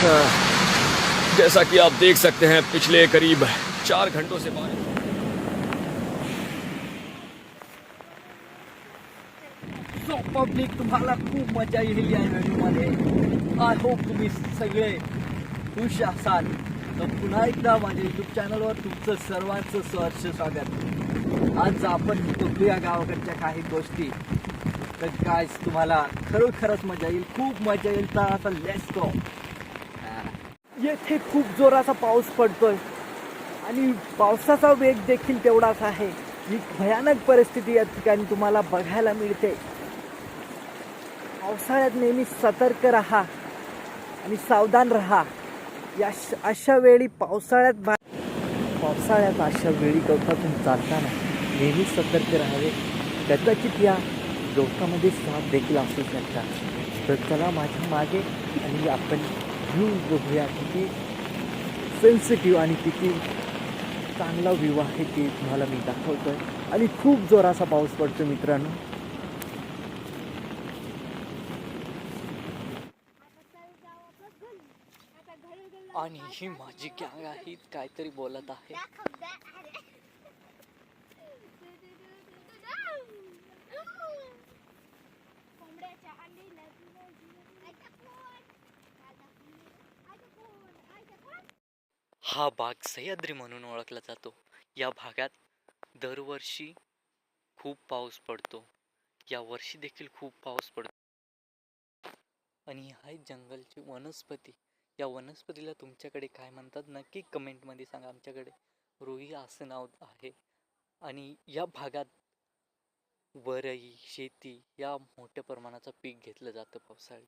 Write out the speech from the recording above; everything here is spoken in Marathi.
जैसा कि आप देख सकते हैं पिछले करीब 4 घंटों से बारिश। सो पब्लिक, तुम्हाला खूप मजा येईल या व्हिडिओमध्ये. आय होप तुम्ही सगळे खुश असाल. तर पुन्हा एकदा माझ्या यूट्यूब चॅनलवर तुमचं सर्वांचं सहर्ष स्वागत. आज आपण बघूया गावाकडच्या काही गोष्टी. तर काय तुम्हाला खरोखरच मजा येईल, खूप मजा येईल. तर आता लेट्स गो. येथे खूप जोराचा पाऊस पडतोय आणि पावसाचा वेग देखील तेवढाच आहे. ही भयानक परिस्थिती या ठिकाणी तुम्हाला बघायला मिळते. पावसाळ्यात नेहमी सतर्क राहा आणि सावधान राहा. अशा वेळी पावसाळ्यात अशा वेळी गवतातून चालताना नेहमी सतर्क राहावे. कदाचित या गवतामध्ये साप देखील असू शकतात. तर चला माझ्या मागे आणि आपण व्ह्यू बघूया. किती सेन्सिटिव्ह आणि किती चांगला व्ह्यू आहे ते तुम्हाला मी दाखवतोय. आणि खूप जोराचा पाऊस पडतो मित्रांनो. आणि ही माझी गँग आहे, काहीतरी बोलत आहे. हा भाग सह्याद्री म्हणून ओळखला जातो. या भागात दरवर्षी खूप पाऊस पडतो. या वर्षी देखील खूप पाऊस पडतो. आणि हा जंगलची वनस्पती. या वनस्पतीला तुमच्याकडे काय म्हणतात नक्की कमेंटमध्ये सांगा. आमच्याकडे रुई असं नाव आहे. आणि या भागात वरई शेती या मोठ्या प्रमाणाचं पीक घेतलं जातं पावसाळी.